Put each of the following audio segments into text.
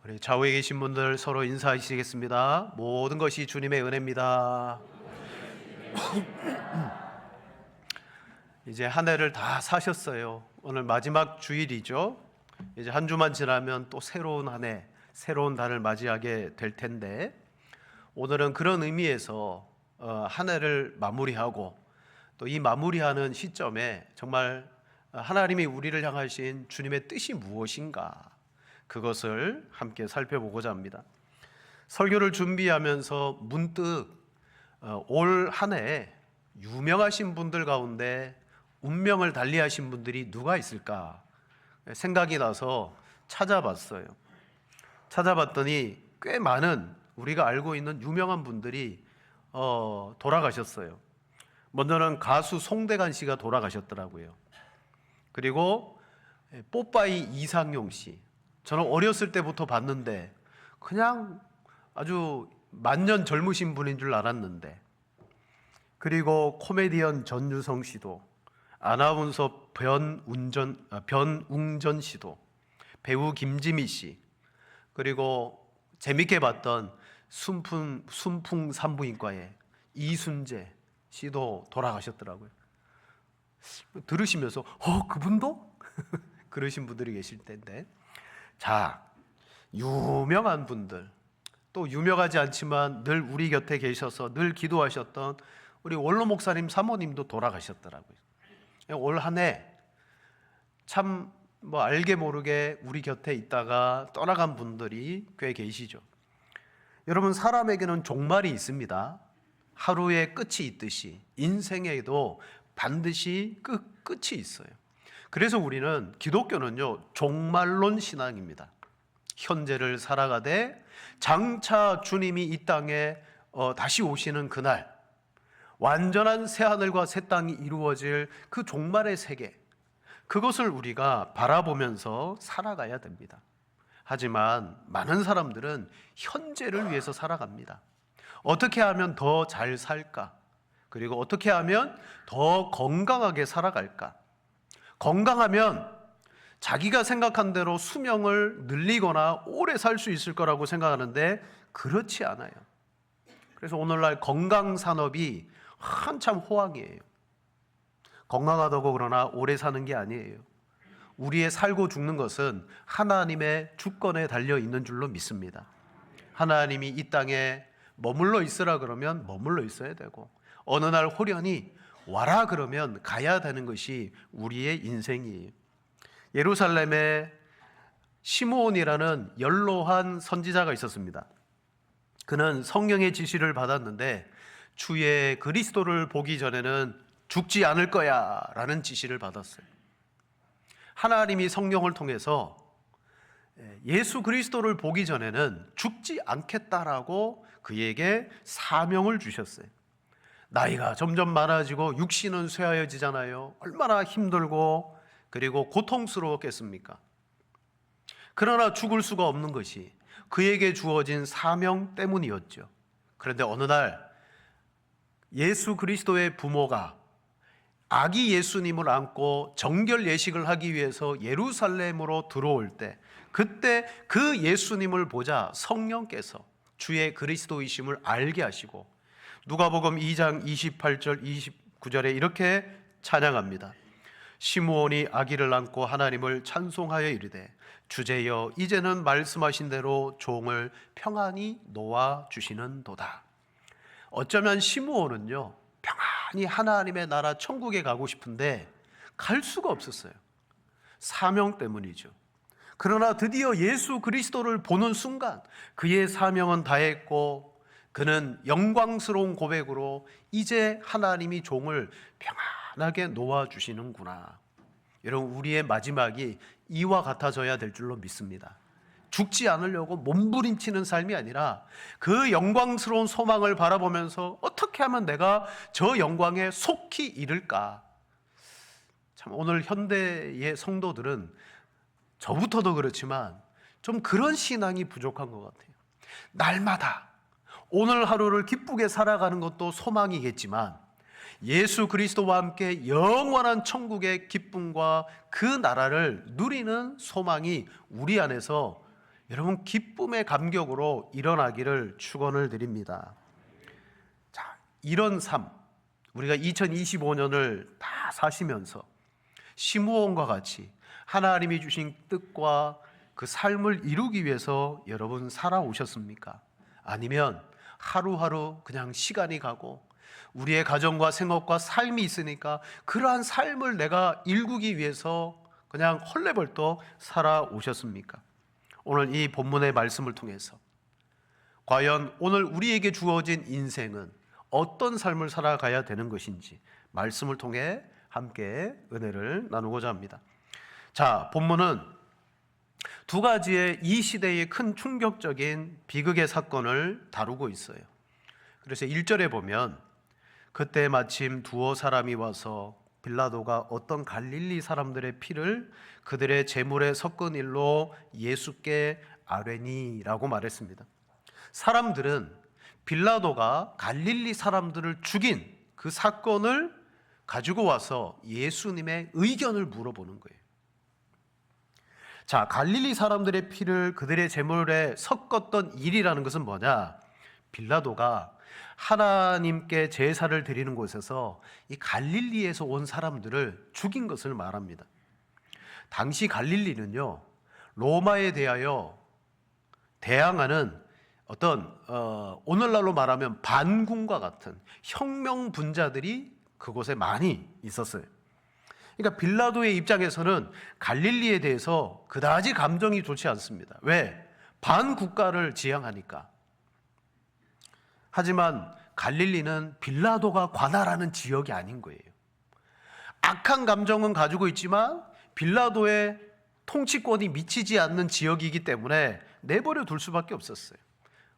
우리 좌우에 계신 분들 서로 인사하시겠습니다. 모든 것이 주님의 은혜입니다. 이제 한 해를 다 사셨어요. 오늘 마지막 주일이죠. 이제 한 주만 지나면 또 새로운 한 해, 새로운 달을 맞이하게 될 텐데, 오늘은 그런 의미에서 한 해를 마무리하고 또 이 마무리하는 시점에 정말 하나님이 우리를 향하신 주님의 뜻이 무엇인가, 그것을 함께 살펴보고자 합니다. 설교를 준비하면서 문득 올 한 해 유명하신 분들 가운데 운명을 달리하신 분들이 누가 있을까 생각이 나서 찾아봤어요. 찾아봤더니 꽤 많은 우리가 알고 있는 유명한 분들이 돌아가셨어요. 먼저는 가수 송대관 씨가 돌아가셨더라고요. 그리고 뽀빠이 이상용 씨, 저는 어렸을 때부터 봤는데 그냥 아주 만년 젊으신 분인 줄 알았는데, 그리고 코미디언 전유성 씨도, 아나운서 변웅전 씨도, 배우 김지미 씨, 그리고 재밌게 봤던 순풍 산부인과의 이순재 씨도 돌아가셨더라고요. 들으시면서 그분도? 그러신 분들이 계실 텐데, 자, 유명한 분들, 또 유명하지 않지만 늘 우리 곁에 계셔서 늘 기도하셨던 우리 원로 목사님 사모님도 돌아가셨더라고요. 올 한 해 참 알게 모르게 우리 곁에 있다가 떠나간 분들이 꽤 계시죠. 여러분, 사람에게는 종말이 있습니다. 하루의 끝이 있듯이 인생에도 반드시 끝이 있어요. 그래서 우리는, 기독교는요, 종말론 신앙입니다. 현재를 살아가되 장차 주님이 이 땅에 다시 오시는 그날, 완전한 새하늘과 새 땅이 이루어질 그 종말의 세계, 그것을 우리가 바라보면서 살아가야 됩니다. 하지만 많은 사람들은 현재를 위해서 살아갑니다. 어떻게 하면 더 잘 살까? 그리고 어떻게 하면 더 건강하게 살아갈까? 건강하면 자기가 생각한 대로 수명을 늘리거나 오래 살 수 있을 거라고 생각하는데 그렇지 않아요. 그래서 오늘날 건강산업이 한참 호황이에요. 건강하다고 그러나 오래 사는 게 아니에요. 우리의 살고 죽는 것은 하나님의 주권에 달려 있는 줄로 믿습니다. 하나님이 이 땅에 머물러 있으라 그러면 머물러 있어야 되고, 어느 날 호련히 와라 그러면 가야 되는 것이 우리의 인생이에요. 예루살렘에 시므온이라는 연로한 선지자가 있었습니다. 그는 성령의 지시를 받았는데 주의 그리스도를 보기 전에는 죽지 않을 거야 라는 지시를 받았어요. 하나님이 성령을 통해서 예수 그리스도를 보기 전에는 죽지 않겠다라고 그에게 사명을 주셨어요. 나이가 점점 많아지고 육신은 쇠하여지잖아요. 얼마나 힘들고 그리고 고통스러웠겠습니까? 그러나 죽을 수가 없는 것이 그에게 주어진 사명 때문이었죠. 그런데 어느 날 예수 그리스도의 부모가 아기 예수님을 안고 정결 예식을 하기 위해서 예루살렘으로 들어올 때, 그때 그 예수님을 보자 성령께서 주의 그리스도이심을 알게 하시고, 누가복음 2장 28절 29절에 이렇게 찬양합니다. 시므온이 아기를 안고 하나님을 찬송하여 이르되 주제여 이제는 말씀하신 대로 종을 평안히 놓아 주시는도다. 어쩌면 시므온은요, 평안히 하나님의 나라 천국에 가고 싶은데 갈 수가 없었어요. 사명 때문이죠. 그러나 드디어 예수 그리스도를 보는 순간 그의 사명은 다했고, 그는 영광스러운 고백으로 이제 하나님이 종을 평안하게 놓아주시는구나. 여러분, 우리의 마지막이 이와 같아져야 될 줄로 믿습니다. 죽지 않으려고 몸부림치는 삶이 아니라 그 영광스러운 소망을 바라보면서 어떻게 하면 내가 저 영광에 속히 이를까. 참, 오늘 현대의 성도들은 저부터도 그렇지만 좀 그런 신앙이 부족한 것 같아요. 날마다 오늘 하루를 기쁘게 살아가는 것도 소망이겠지만 예수 그리스도와 함께 영원한 천국의 기쁨과 그 나라를 누리는 소망이 우리 안에서 여러분 기쁨의 감격으로 일어나기를 축원을 드립니다. 자, 이런 삶, 우리가 2025년을 다 사시면서 시므온과 같이 하나님이 주신 뜻과 그 삶을 이루기 위해서 여러분 살아오셨습니까? 아니면 하루하루 그냥 시간이 가고 우리의 가정과 생업과 삶이 있으니까 그러한 삶을 내가 일구기 위해서 그냥 헐레벌떡 살아오셨습니까? 오늘 이 본문의 말씀을 통해서 과연 오늘 우리에게 주어진 인생은 어떤 삶을 살아가야 되는 것인지 말씀을 통해 함께 은혜를 나누고자 합니다. 자, 본문은 두 가지의 이 시대의 큰 충격적인 비극의 사건을 다루고 있어요. 그래서 1절에 보면 그때 마침 두어 사람이 와서 빌라도가 어떤 갈릴리 사람들의 피를 그들의 제물에 섞은 일로 예수께 아뢰니라고 말했습니다. 사람들은 빌라도가 갈릴리 사람들을 죽인 그 사건을 가지고 와서 예수님의 의견을 물어보는 거예요. 자, 갈릴리 사람들의 피를 그들의 제물에 섞었던 일이라는 것은 뭐냐? 빌라도가 하나님께 제사를 드리는 곳에서 이 갈릴리에서 온 사람들을 죽인 것을 말합니다. 당시 갈릴리는요, 로마에 대하여 대항하는 어떤 오늘날로 말하면 반군과 같은 혁명 분자들이 그곳에 많이 있었어요. 그러니까 빌라도의 입장에서는 갈릴리에 대해서 그다지 감정이 좋지 않습니다. 왜? 반국가를 지향하니까. 하지만 갈릴리는 빌라도가 관할하는 지역이 아닌 거예요. 악한 감정은 가지고 있지만 빌라도의 통치권이 미치지 않는 지역이기 때문에 내버려 둘 수밖에 없었어요.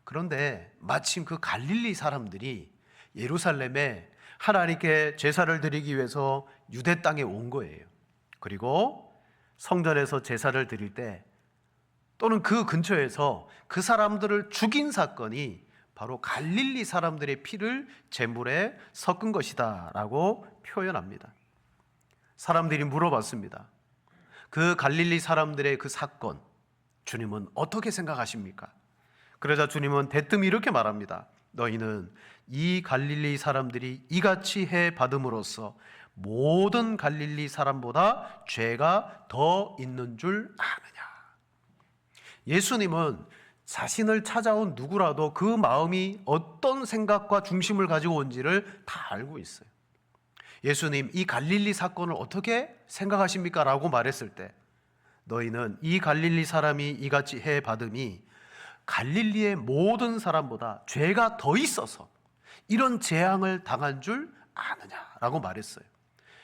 그런데 마침 그 갈릴리 사람들이 예루살렘에 하나님께 제사를 드리기 위해서 유대 땅에 온 거예요. 그리고 성전에서 제사를 드릴 때 또는 그 근처에서 그 사람들을 죽인 사건이 바로 갈릴리 사람들의 피를 제물에 섞은 것이다 라고 표현합니다. 사람들이 물어봤습니다. 그 갈릴리 사람들의 그 사건 주님은 어떻게 생각하십니까? 그러자 주님은 대뜸 이렇게 말합니다. 너희는 이 갈릴리 사람들이 이같이 해 받음으로써 모든 갈릴리 사람보다 죄가 더 있는 줄 아느냐. 예수님은 자신을 찾아온 누구라도 그 마음이 어떤 생각과 중심을 가지고 온지를 다 알고 있어요. 예수님, 이 갈릴리 사건을 어떻게 생각하십니까? 라고 말했을 때 너희는 이 갈릴리 사람이 이같이 해 받음이 갈릴리의 모든 사람보다 죄가 더 있어서 이런 재앙을 당한 줄 아느냐라고 말했어요.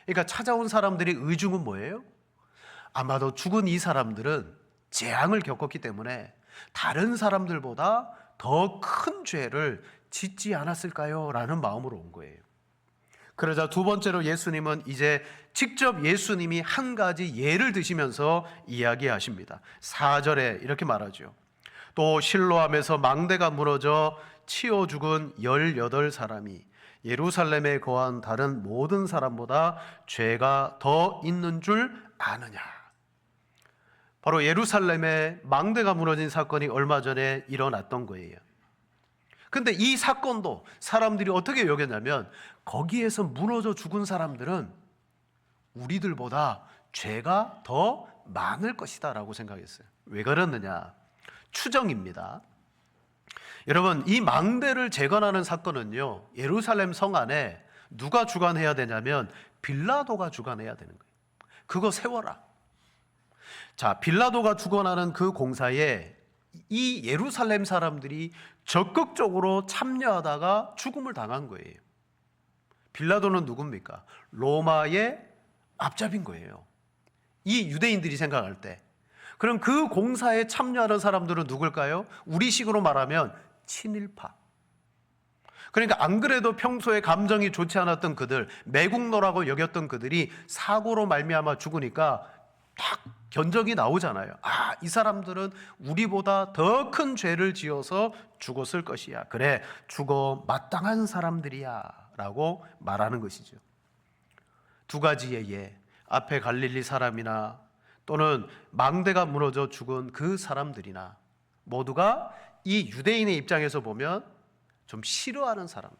그러니까 찾아온 사람들의 의중은 뭐예요? 아마도 죽은 이 사람들은 재앙을 겪었기 때문에 다른 사람들보다 더 큰 죄를 짓지 않았을까요? 라는 마음으로 온 거예요. 그러자 두 번째로 예수님은 이제 직접 예수님이 한 가지 예를 드시면서 이야기하십니다. 4절에 이렇게 말하죠. 또 실로암에서 망대가 무너져 치어 죽은 18사람이 예루살렘에 거한 다른 모든 사람보다 죄가 더 있는 줄 아느냐. 바로 예루살렘에 망대가 무너진 사건이 얼마 전에 일어났던 거예요. 근데 이 사건도 사람들이 어떻게 여겼냐면 거기에서 무너져 죽은 사람들은 우리들보다 죄가 더 많을 것이다 라고 생각했어요. 왜 그랬느냐? 추정입니다. 여러분, 이 망대를 재건하는 사건은요, 예루살렘 성 안에 누가 주관해야 되냐면 빌라도가 주관해야 되는 거예요. 그거 세워라. 자, 빌라도가 주관하는 그 공사에 이 예루살렘 사람들이 적극적으로 참여하다가 죽음을 당한 거예요. 빌라도는 누굽니까? 로마의 앞잡인 거예요. 이 유대인들이 생각할 때. 그럼 그 공사에 참여하는 사람들은 누굴까요? 우리식으로 말하면 친일파. 그러니까 안 그래도 평소에 감정이 좋지 않았던 그들, 매국노라고 여겼던 그들이 사고로 말미암아 죽으니까 딱 견적이 나오잖아요. 아, 이 사람들은 우리보다 더 큰 죄를 지어서 죽었을 것이야. 그래, 죽어 마땅한 사람들이야 라고 말하는 것이죠. 두 가지의 예, 앞에 갈릴리 사람이나 또는 망대가 무너져 죽은 그 사람들이나 모두가 이 유대인의 입장에서 보면 좀 싫어하는 사람들,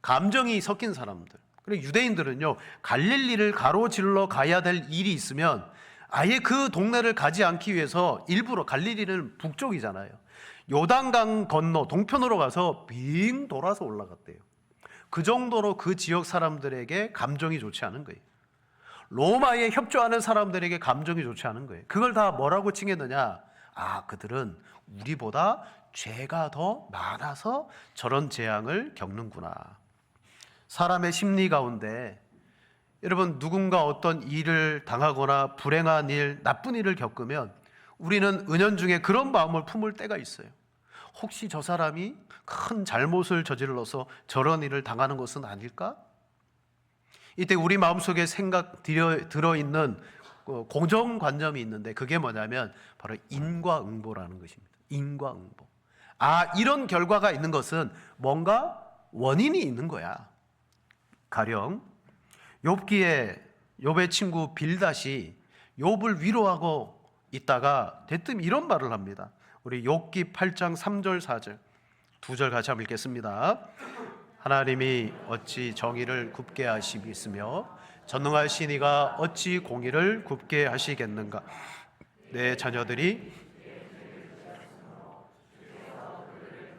감정이 섞인 사람들. 그리고 유대인들은요, 갈릴리를 가로질러 가야 될 일이 있으면 아예 그 동네를 가지 않기 위해서 일부러, 갈릴리는 북쪽이잖아요, 요단강 건너 동편으로 가서 빙 돌아서 올라갔대요. 그 정도로 그 지역 사람들에게 감정이 좋지 않은 거예요. 로마에 협조하는 사람들에게 감정이 좋지 않은 거예요. 그걸 다 뭐라고 칭했느냐? 아, 그들은 우리보다 죄가 더 많아서 저런 재앙을 겪는구나. 사람의 심리 가운데 여러분, 누군가 어떤 일을 당하거나 불행한 일, 나쁜 일을 겪으면 우리는 은연중에 그런 마음을 품을 때가 있어요. 혹시 저 사람이 큰 잘못을 저질러서 저런 일을 당하는 것은 아닐까? 이때 우리 마음속에 들어있는 고정관념이 있는데, 그게 뭐냐면 바로 인과응보라는 것입니다. 인과응보. 아, 이런 결과가 있는 것은 뭔가 원인이 있는 거야. 가령 욥의 친구 빌닷이 욥을 위로하고 있다가 대뜸 이런 말을 합니다. 우리 욥기 8장 3절 4절 두 절 같이 한번 읽겠습니다. 하나님이 어찌 정의를 굽게 하시겠으며 전능하신 이가 어찌 공의를 굽게 하시겠는가. 내 자녀들이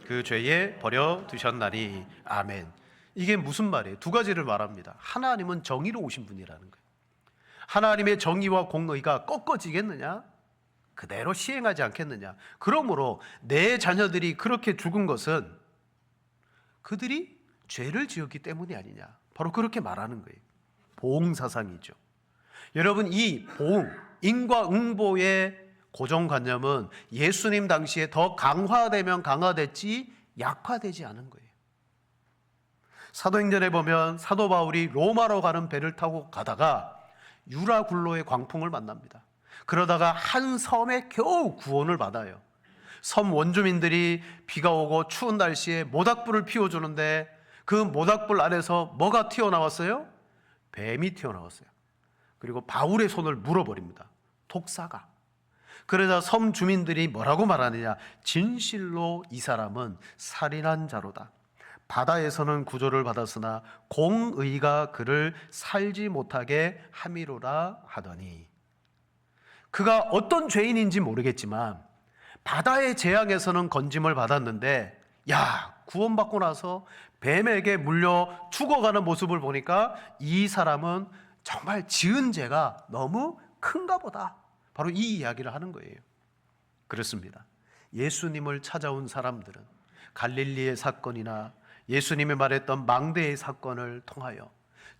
그 죄에 버려두셨나니. 아멘. 이게 무슨 말이에요? 두 가지를 말합니다. 하나님은 정의로우신 분이라는 거예요. 하나님의 정의와 공의가 꺾어지겠느냐? 그대로 시행하지 않겠느냐? 그러므로 내 자녀들이 그렇게 죽은 것은 그들이 죄를 지었기 때문이 아니냐, 바로 그렇게 말하는 거예요. 보응사상이죠. 여러분, 이 보응, 인과응보의 고정관념은 예수님 당시에 더 강화되면 강화됐지 약화되지 않은 거예요. 사도행전에 보면 사도 바울이 로마로 가는 배를 타고 가다가 유라굴로의 광풍을 만납니다. 그러다가 한 섬에 겨우 구원을 받아요. 섬 원주민들이 비가 오고 추운 날씨에 모닥불을 피워주는데 그 모닥불 안에서 뭐가 튀어나왔어요? 뱀이 튀어나왔어요. 그리고 바울의 손을 물어버립니다. 독사가. 그러자 섬 주민들이 뭐라고 말하느냐? 진실로 이 사람은 살인한 자로다. 바다에서는 구조를 받았으나 공의가 그를 살지 못하게 함이로라 하더니, 그가 어떤 죄인인지 모르겠지만 바다의 재앙에서는 건짐을 받았는데, 야, 구원받고 나서 뱀에게 물려 죽어가는 모습을 보니까 이 사람은 정말 지은 죄가 너무 큰가 보다. 바로 이 이야기를 하는 거예요. 그렇습니다. 예수님을 찾아온 사람들은 갈릴리의 사건이나 예수님이 말했던 망대의 사건을 통하여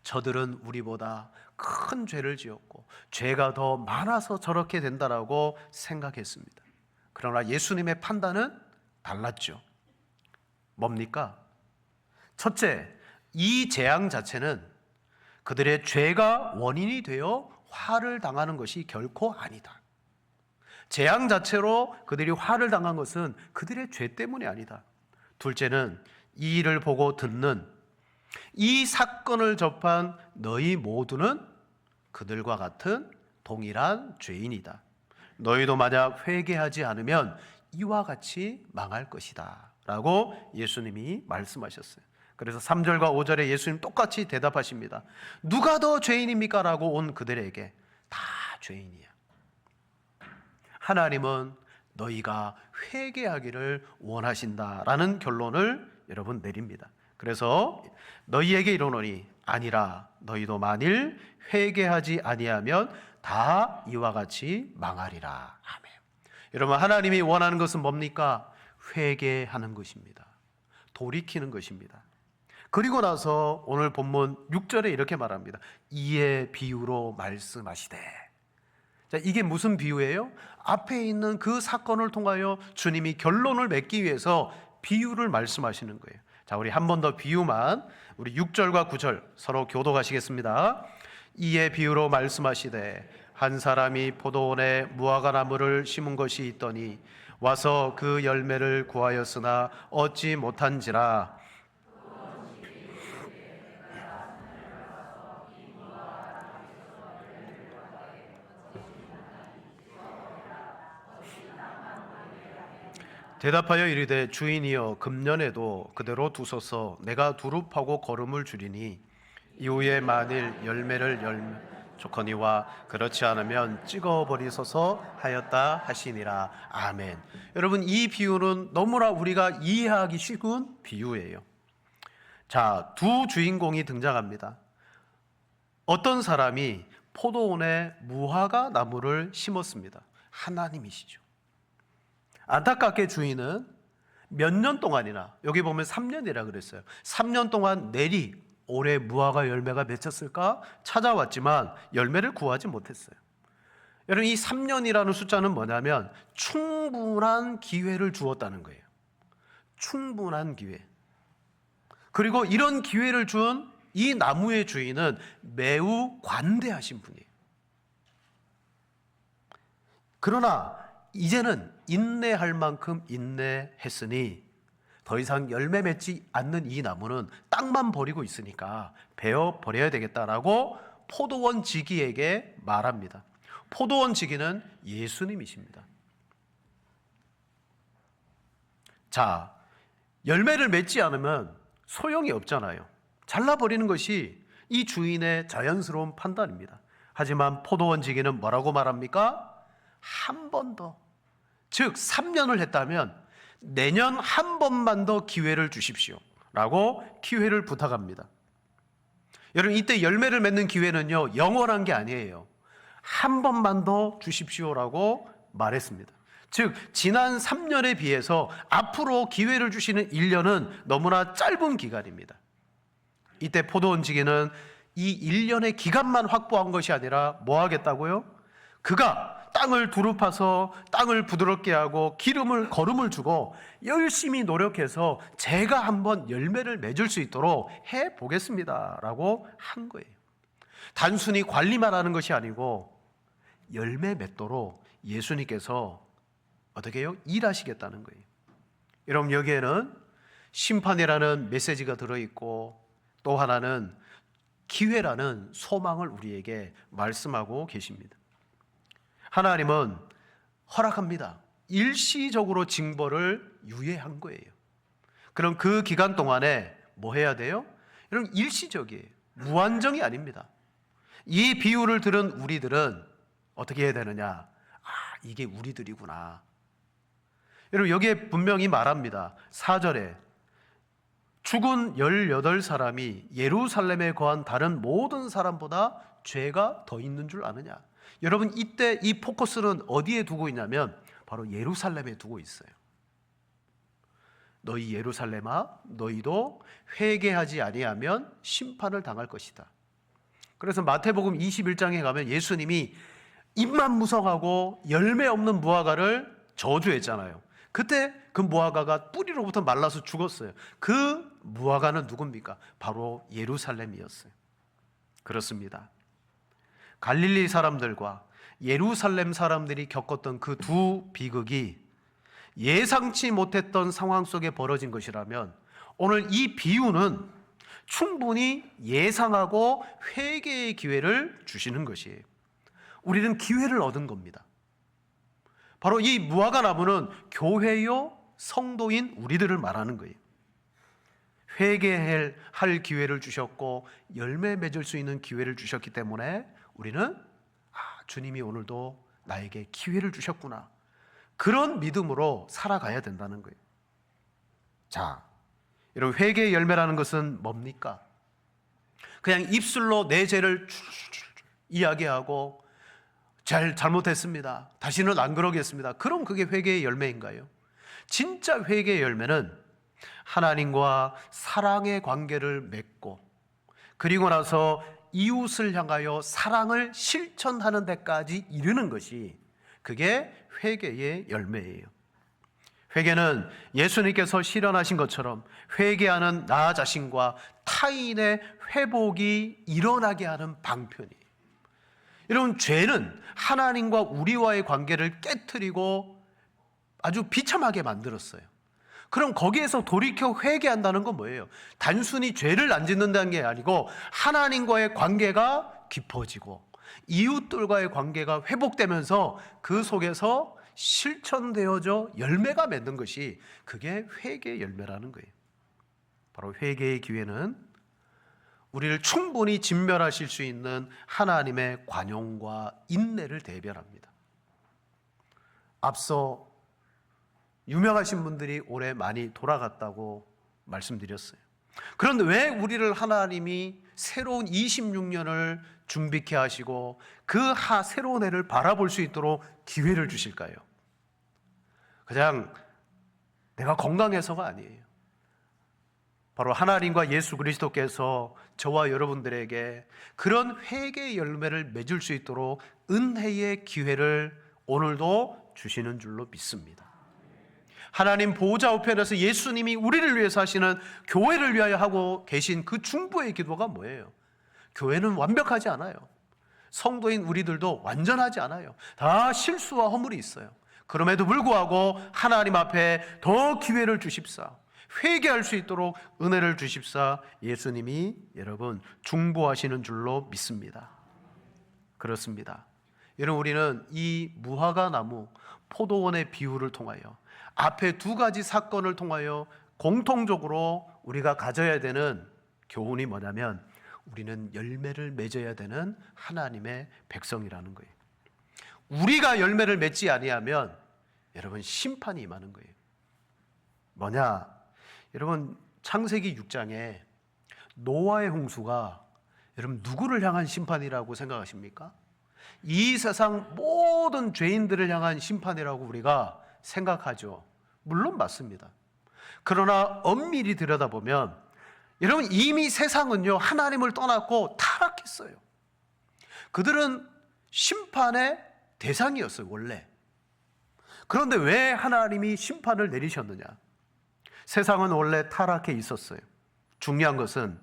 저들은 우리보다 큰 죄를 지었고 죄가 더 많아서 저렇게 된다라고 생각했습니다. 그러나 예수님의 판단은 달랐죠. 뭡니까? 첫째, 이 재앙 자체는 그들의 죄가 원인이 되어 화를 당하는 것이 결코 아니다. 재앙 자체로 그들이 화를 당한 것은 그들의 죄 때문이 아니다. 둘째는 이 일을 보고 듣는, 이 사건을 접한 너희 모두는 그들과 같은 동일한 죄인이다. 너희도 만약 회개하지 않으면 이와 같이 망할 것이다 라고 예수님이 말씀하셨어요. 그래서 3절과 5절에 예수님 똑같이 대답하십니다. 누가 더 죄인입니까? 라고 온 그들에게 다 죄인이야. 하나님은 너희가 회개하기를 원하신다라는 결론을 여러분 내립니다. 그래서 너희에게 이르노니 아니라 너희도 만일 회개하지 아니하면 다 이와 같이 망하리라. 아멘. 여러분, 하나님이 원하는 것은 뭡니까? 회개하는 것입니다. 돌이키는 것입니다. 그리고 나서 오늘 본문 6절에 이렇게 말합니다. 이에 비유로 말씀하시되. 자, 이게 무슨 비유예요? 앞에 있는 그 사건을 통하여 주님이 결론을 맺기 위해서 비유를 말씀하시는 거예요. 자, 우리 한 번 더 비유만, 우리 6절과 9절 서로 교독하시겠습니다. 이에 비유로 말씀하시되 한 사람이 포도원에 무화과 나무를 심은 것이 있더니 와서 그 열매를 구하였으나 얻지 못한지라. 대답하여 이르되 주인이여 금년에도 그대로 두소서 내가 두릅하고 거름을 주리니 이후에 만일 열매를 좋거니와 그렇지 않으면 찍어버리소서 하였다 하시니라. 아멘. 여러분, 이 비유는 너무나 우리가 이해하기 쉬운 비유예요. 자, 두 주인공이 등장합니다. 어떤 사람이 포도원에 무화과 나무를 심었습니다. 하나님이시죠. 안타깝게 주인은 몇 년 동안이나, 여기 보면 3년이라 그랬어요. 3년 동안 내리 올해 무화과 열매가 맺혔을까 찾아왔지만 열매를 구하지 못했어요. 여러분, 이 3년이라는 숫자는 뭐냐면 충분한 기회를 주었다는 거예요. 충분한 기회. 그리고 이런 기회를 준 이 나무의 주인은 매우 관대하신 분이에요. 그러나 이제는 인내할 만큼 인내했으니 더 이상 열매 맺지 않는 이 나무는 땅만 버리고 있으니까 베어 버려야 되겠다라고 포도원 지기에게 말합니다. 포도원 지기는 예수님이십니다. 자, 열매를 맺지 않으면 소용이 없잖아요. 잘라버리는 것이 이 주인의 자연스러운 판단입니다. 하지만 포도원 지기는 뭐라고 말합니까? 한 번 더, 즉 3년을 했다면 내년 한 번만 더 기회를 주십시오 라고 기회를 부탁합니다. 여러분, 이때 열매를 맺는 기회는요 영원한 게 아니에요. 한 번만 더 주십시오라고 말했습니다. 즉 지난 3년에 비해서 앞으로 기회를 주시는 1년은 너무나 짧은 기간입니다. 이때 포도원 지기는 이 1년의 기간만 확보한 것이 아니라 뭐 하겠다고요? 그가 땅을 두릅파서 땅을 부드럽게 하고 거름을 주고 열심히 노력해서 제가 한번 열매를 맺을 수 있도록 해보겠습니다 라고 한 거예요. 단순히 관리만 하는 것이 아니고 열매 맺도록 예수님께서 어떻게 해요? 일하시겠다는 거예요. 여러분, 여기에는 심판이라는 메시지가 들어있고 또 하나는 기회라는 소망을 우리에게 말씀하고 계십니다. 하나님은 허락합니다. 일시적으로 징벌을 유예한 거예요. 그럼 그 기간 동안에 뭐 해야 돼요? 여러분, 일시적이에요. 무한정이 아닙니다. 이 비유를 들은 우리들은 어떻게 해야 되느냐? 이게 우리들이구나. 여러분, 여기에 분명히 말합니다. 4절에 죽은 18사람이 예루살렘에 거한 다른 모든 사람보다 죄가 더 있는 줄 아느냐? 여러분, 이때 이 포커스는 어디에 두고 있냐면 바로 예루살렘에 두고 있어요. 너희 예루살렘아, 너희도 회개하지 아니하면 심판을 당할 것이다. 그래서 마태복음 21장에 가면 예수님이 입만 무성하고 열매 없는 무화과를 저주했잖아요. 그때 그 무화과가 뿌리로부터 말라서 죽었어요. 그 무화과는 누굽니까? 바로 예루살렘이었어요. 그렇습니다. 갈릴리 사람들과 예루살렘 사람들이 겪었던 그 두 비극이 예상치 못했던 상황 속에 벌어진 것이라면 오늘 이 비유는 충분히 예상하고 회개의 기회를 주시는 것이에요. 우리는 기회를 얻은 겁니다. 바로 이 무화과 나무는 교회요 성도인 우리들을 말하는 거예요. 회개할 기회를 주셨고 열매 맺을 수 있는 기회를 주셨기 때문에 우리는 주님이 오늘도 나에게 기회를 주셨구나, 그런 믿음으로 살아가야 된다는 거예요. 자, 여러분, 회개의 열매라는 것은 뭡니까? 그냥 입술로 내 죄를 이야기하고 잘못했습니다, 다시는 안 그러겠습니다, 그럼 그게 회개의 열매인가요? 진짜 회개의 열매는 하나님과 사랑의 관계를 맺고 그리고 나서 이웃을 향하여 사랑을 실천하는 데까지 이르는 것이, 그게 회개의 열매예요. 회개는 예수님께서 실현하신 것처럼 회개하는 나 자신과 타인의 회복이 일어나게 하는 방편이에요. 여러분, 죄는 하나님과 우리와의 관계를 깨트리고 아주 비참하게 만들었어요. 그럼 거기에서 돌이켜 회개한다는 건 뭐예요? 단순히 죄를 안 짓는다는 게 아니고 하나님과의 관계가 깊어지고 이웃들과의 관계가 회복되면서 그 속에서 실천되어져 열매가 맺는 것이 그게 회개의 열매라는 거예요. 바로 회개의 기회는 우리를 충분히 진멸하실 수 있는 하나님의 관용과 인내를 대변합니다. 앞서 유명하신 분들이 올해 많이 돌아갔다고 말씀드렸어요. 그런데 왜 우리를 하나님이 새로운 26년을 준비케 하시고 그 새로운 해를 바라볼 수 있도록 기회를 주실까요? 그냥 내가 건강해서가 아니에요. 바로 하나님과 예수 그리스도께서 저와 여러분들에게 그런 회개의 열매를 맺을 수 있도록 은혜의 기회를 오늘도 주시는 줄로 믿습니다. 하나님 보호자 우편에서 예수님이 우리를 위해서 하시는 교회를 위하여 하고 계신 그 중보의 기도가 뭐예요? 교회는 완벽하지 않아요. 성도인 우리들도 완전하지 않아요. 다 실수와 허물이 있어요. 그럼에도 불구하고 하나님 앞에 더 기회를 주십사, 회개할 수 있도록 은혜를 주십사 예수님이 여러분 중보하시는 줄로 믿습니다. 그렇습니다. 여러분, 우리는 이 무화과 나무 포도원의 비유를 통하여 앞에 두 가지 사건을 통하여 공통적으로 우리가 가져야 되는 교훈이 뭐냐면 우리는 열매를 맺어야 되는 하나님의 백성이라는 거예요. 우리가 열매를 맺지 아니하면 여러분 심판이 임하는 거예요. 뭐냐? 여러분 창세기 6장에 노아의 홍수가 여러분 누구를 향한 심판이라고 생각하십니까? 이 세상 모든 죄인들을 향한 심판이라고 우리가 생각하죠. 물론 맞습니다. 그러나 엄밀히 들여다보면 여러분 이미 세상은요 하나님을 떠났고 타락했어요. 그들은 심판의 대상이었어요 원래. 그런데 왜 하나님이 심판을 내리셨느냐? 세상은 원래 타락해 있었어요. 중요한 것은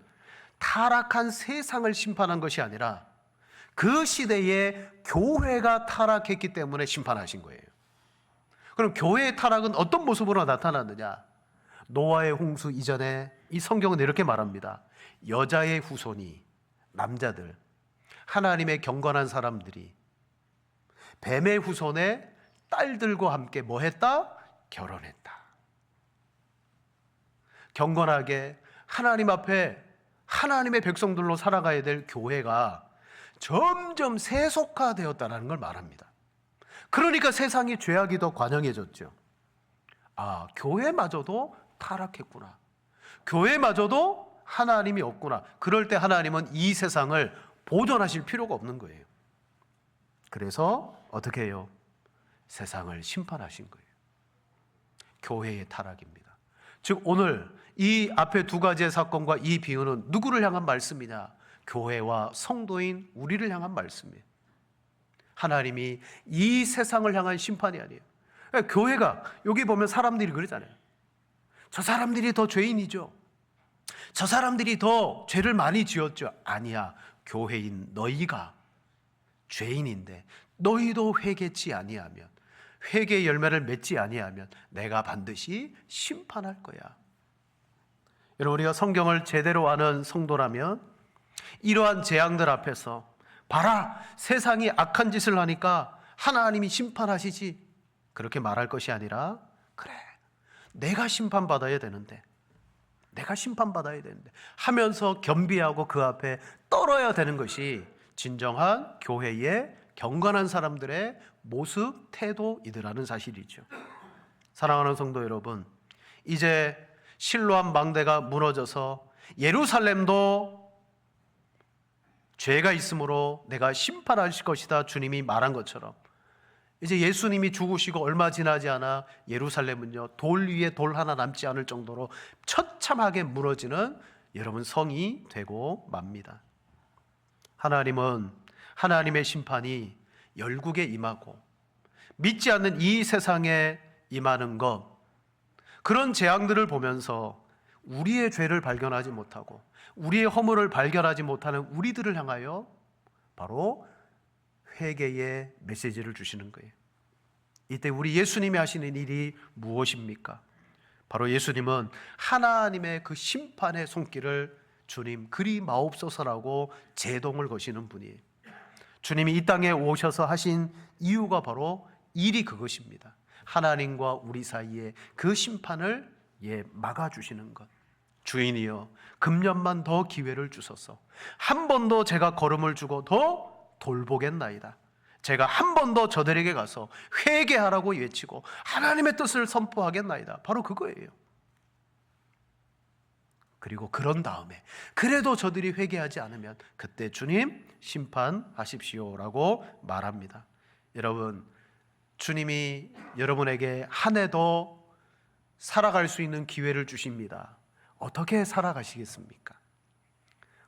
타락한 세상을 심판한 것이 아니라 그 시대에 교회가 타락했기 때문에 심판하신 거예요. 그럼 교회의 타락은 어떤 모습으로 나타났느냐? 노아의 홍수 이전에 이 성경은 이렇게 말합니다. 여자의 후손이, 남자들, 하나님의 경건한 사람들이 뱀의 후손의 딸들과 함께 뭐 했다? 결혼했다. 경건하게 하나님 앞에 하나님의 백성들로 살아가야 될 교회가 점점 세속화되었다는 걸 말합니다. 그러니까 세상이 죄악이 더 관영해졌죠. 아, 교회마저도 타락했구나. 교회마저도 하나님이 없구나. 그럴 때 하나님은 이 세상을 보존하실 필요가 없는 거예요. 그래서 어떻게 해요? 세상을 심판하신 거예요. 교회의 타락입니다. 즉 오늘 이 앞에 두 가지의 사건과 이 비유는 누구를 향한 말씀이냐? 교회와 성도인 우리를 향한 말씀이에요. 하나님이 이 세상을 향한 심판이 아니에요. 그러니까 교회가 여기 보면 사람들이 그러잖아요. 저 사람들이 더 죄인이죠. 저 사람들이 더 죄를 많이 지었죠. 아니야. 교회인 너희가 죄인인데 너희도 회개치 아니하면, 회개의 열매를 맺지 아니하면 내가 반드시 심판할 거야. 여러분, 우리가 성경을 제대로 아는 성도라면 이러한 재앙들 앞에서 봐라, 세상이 악한 짓을 하니까 하나님이 심판하시지, 그렇게 말할 것이 아니라 그래, 내가 심판받아야 되는데 하면서 겸비하고 그 앞에 떨어야 되는 것이 진정한 교회의 경건한 사람들의 모습, 태도이더라는 사실이죠. 사랑하는 성도 여러분, 이제 실로암 망대가 무너져서 예루살렘도 죄가 있으므로 내가 심판하실 것이다 주님이 말한 것처럼 이제 예수님이 죽으시고 얼마 지나지 않아 예루살렘은요 돌 위에 돌 하나 남지 않을 정도로 처참하게 무너지는 여러분 성이 되고 맙니다. 하나님은 하나님의 심판이 열국에 임하고 믿지 않는 이 세상에 임하는 것, 그런 재앙들을 보면서 우리의 죄를 발견하지 못하고 우리의 허물을 발견하지 못하는 우리들을 향하여 바로 회개의 메시지를 주시는 거예요. 이때 우리 예수님이 하시는 일이 무엇입니까? 바로 예수님은 하나님의 그 심판의 손길을 주님 그리 마옵소서라고 제동을 거시는 분이에요. 주님이 이 땅에 오셔서 하신 이유가 바로 일이 그것입니다. 하나님과 우리 사이에 그 심판을 막아주시는 것. 주인이여, 금년만 더 기회를 주소서. 한 번 더 제가 걸음을 주고 더 돌보겠나이다. 제가 한 번 더 저들에게 가서 회개하라고 외치고 하나님의 뜻을 선포하겠나이다. 바로 그거예요. 그리고 그런 다음에 그래도 저들이 회개하지 않으면 그때 주님 심판하십시오라고 말합니다. 여러분, 주님이 여러분에게 한 해 더 살아갈 수 있는 기회를 주십니다. 어떻게 살아가시겠습니까?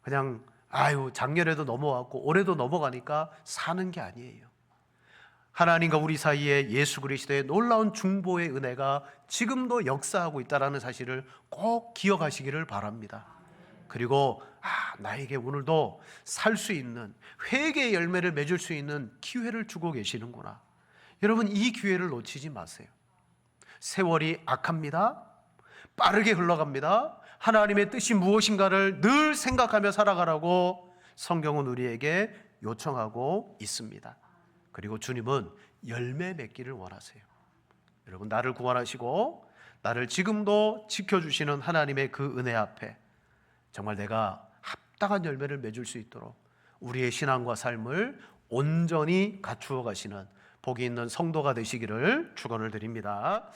그냥 작년에도 넘어왔고 올해도 넘어가니까 사는 게 아니에요. 하나님과 우리 사이에 예수 그리스도의 놀라운 중보의 은혜가 지금도 역사하고 있다는 사실을 꼭 기억하시기를 바랍니다. 그리고 나에게 오늘도 살 수 있는 회개의 열매를 맺을 수 있는 기회를 주고 계시는구나. 여러분, 이 기회를 놓치지 마세요. 세월이 악합니다. 빠르게 흘러갑니다. 하나님의 뜻이 무엇인가를 늘 생각하며 살아가라고 성경은 우리에게 요청하고 있습니다. 그리고 주님은 열매 맺기를 원하세요. 여러분, 나를 구원하시고 나를 지금도 지켜주시는 하나님의 그 은혜 앞에 정말 내가 합당한 열매를 맺을 수 있도록 우리의 신앙과 삶을 온전히 갖추어 가시는 복이 있는 성도가 되시기를 축원을 드립니다.